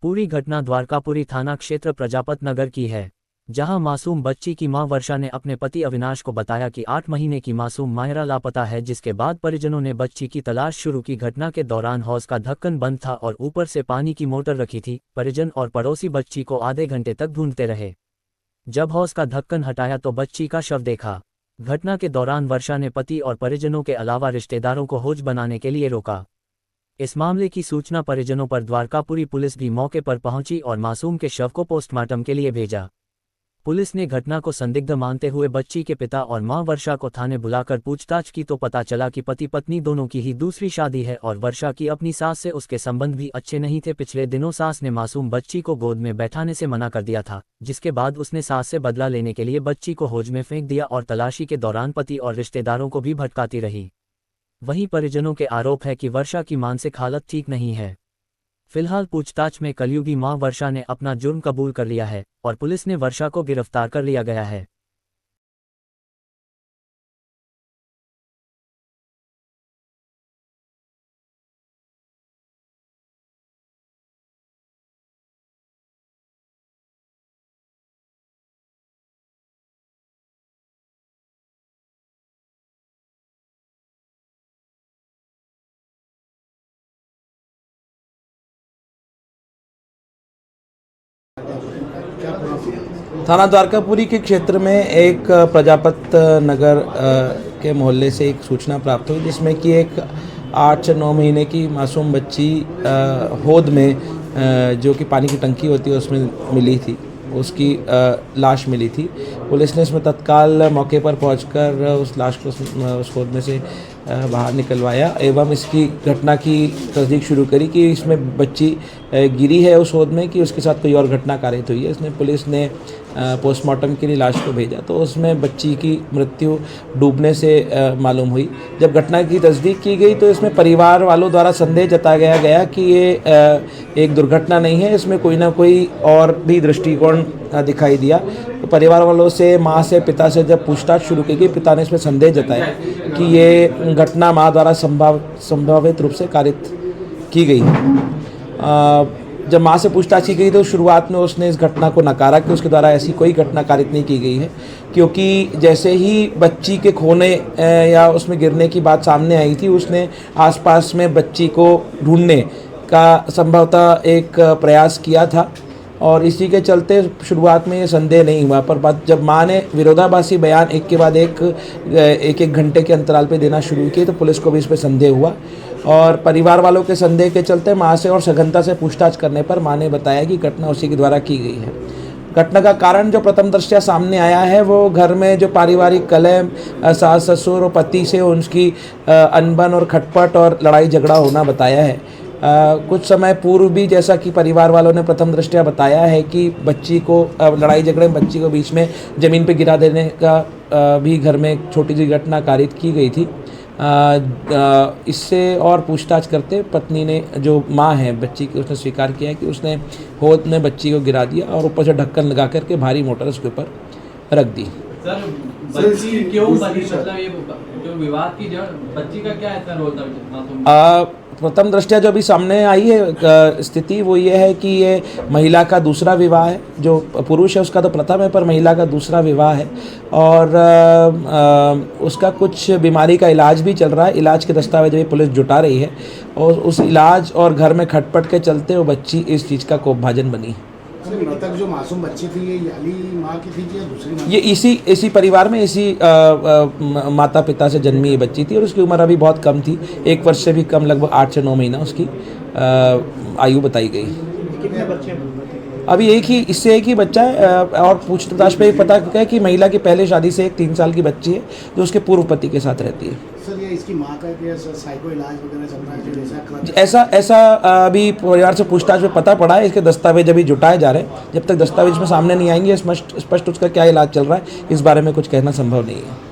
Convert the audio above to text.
पूरी घटना द्वारकापुरी थाना क्षेत्र प्रजापत नगर की है, जहां मासूम बच्ची की मां वर्षा ने अपने पति अविनाश को बताया कि 8 महीने की मासूम माहिरा लापता है, जिसके बाद परिजनों ने बच्ची की तलाश शुरू की। घटना के दौरान हौज का ढक्कन बंद था और ऊपर से पानी की मोटर रखी थी। परिजन और पड़ोसी बच्ची को आधे घंटे तक ढूंढते रहे। जब हौज का ढक्कन हटाया तो बच्ची का शव देखा। घटना के दौरान वर्षा ने पति और परिजनों के अलावा रिश्तेदारों को होज बनाने के लिए रोका। इस मामले की सूचना परिजनों पर द्वारकापुरी पुलिस भी मौके पर पहुंची और मासूम के शव को पोस्टमार्टम के लिए भेजा। पुलिस ने घटना को संदिग्ध मानते हुए बच्ची के पिता और मां वर्षा को थाने बुलाकर पूछताछ की तो पता चला कि पति पत्नी दोनों की ही दूसरी शादी है और वर्षा की अपनी सास से उसके संबंध भी अच्छे नहीं थे। पिछले दिनों सास ने मासूम बच्ची को गोद में बैठाने से मना कर दिया था, जिसके बाद उसने सास से बदला लेने के लिए बच्ची को हौज में फेंक दिया और तलाशी के दौरान पति और रिश्तेदारों को भी भटकाती रही। वहीं परिजनों के आरोप है कि वर्षा की मानसिक हालत ठीक नहीं है। फिलहाल पूछताछ में कलयुगी मां वर्षा ने अपना जुर्म कबूल कर लिया है और पुलिस ने वर्षा को गिरफ्तार कर लिया गया है। थाना द्वारकापुरी के क्षेत्र में एक प्रजापत नगर के मोहल्ले से एक सूचना प्राप्त हुई, जिसमें कि एक 8 से 9 महीने की मासूम बच्ची होद में जो कि पानी की टंकी होती है उसमें मिली थी, उसकी लाश मिली थी। पुलिस ने इसमें तत्काल मौके पर पहुंचकर उस लाश को उस होद में से बाहर निकलवाया एवं इसकी घटना की तस्दीक शुरू करी कि इसमें बच्ची गिरी है उस होद में कि उसके साथ कोई और घटना कारित हुई है। इसमें पुलिस ने पोस्टमार्टम के लिए लाश को भेजा तो उसमें बच्ची की मृत्यु डूबने से मालूम हुई। जब घटना की तस्दीक की गई तो इसमें परिवार वालों द्वारा संदेह जताया गया कि ये एक दुर्घटना नहीं है, इसमें कोई ना कोई और भी दृष्टिकोण दिखाई दिया। तो परिवार वालों से, माँ से, पिता से जब पूछताछ शुरू की गई, पिता ने इसमें संदेह जताया कि ये घटना माँ द्वारा संभावित रूप से कारित की गई। जब माँ से पूछताछ की गई तो शुरुआत में उसने इस घटना को नकारा कि उसके द्वारा ऐसी कोई घटना कारित नहीं की गई है, क्योंकि जैसे ही बच्ची के खोने या उसमें गिरने की बात सामने आई थी, उसने आसपास में बच्ची को ढूंढने का संभवतः एक प्रयास किया था और इसी के चलते शुरुआत में ये संदेह नहीं हुआ। पर बात जब माँ ने विरोधाभासी बयान एक के बाद एक घंटे के अंतराल पे देना शुरू किए तो पुलिस को भी इस पर संदेह हुआ और परिवार वालों के संदेह के चलते माँ से और सघनता से पूछताछ करने पर माँ ने बताया कि घटना उसी के द्वारा की गई है। घटना का कारण जो प्रथम दृष्टया सामने आया है वो घर में जो पारिवारिक कलह, सास ससुर और पति से उसकी अनबन और खटपट और लड़ाई झगड़ा होना बताया है। कुछ समय पूर्व भी जैसा कि परिवार वालों ने प्रथम दृष्टया बताया है कि बच्ची को लड़ाई झगड़े में बच्ची को बीच में ज़मीन पे गिरा देने का भी घर में एक छोटी सी घटना कारित की गई थी। इससे और पूछताछ करते पत्नी ने, जो माँ है बच्ची की, उसने स्वीकार किया है कि उसने होद में बच्ची को गिरा दिया और ऊपर से ढक्कन लगा करके भारी मोटर उसके ऊपर रख दी। सर, बच्ची क्यों बनी? मतलब ये जो विवाद की जो बच्ची का क्या ऐसा रोल था? प्रथम दृष्टया जो अभी सामने आई है स्थिति वो ये है कि ये महिला का दूसरा विवाह है। जो पुरुष है उसका तो प्रथम है, पर महिला का दूसरा विवाह है और उसका कुछ बीमारी का इलाज भी चल रहा है। इलाज के दस्तावेज भी पुलिस जुटा रही है और उस इलाज और घर में खटपट के चलते वो बच्ची इस चीज़ का कोपभाजन बनी। मृतक जो मासूम बच्ची थी ये याली माँ की थी या दूसरी माँ? ये इसी परिवार में इसी माता पिता से जन्मी ये बच्ची थी और उसकी उम्र अभी बहुत कम थी, 1 वर्ष से भी कम, लगभग 8 से 9 महीना उसकी आयु बताई गई। कितने बच्चे? अभी इससे एक ही बच्चा है और पूछताछ पे पता है कि महिला की पहले शादी से एक 3 साल की बच्ची है जो उसके पूर्व पति के साथ रहती है। सर, ये इसकी माँ का साइको इलाज वगैरह चल रहा है? ऐसा अभी परिवार से पूछताछ में पता पड़ा है। इसके दस्तावेज अभी जुटाए जा रहे हैं। जब तक दस्तावेज में सामने नहीं आएंगे स्पष्ट उसका क्या इलाज चल रहा है इस बारे में कुछ कहना संभव नहीं है।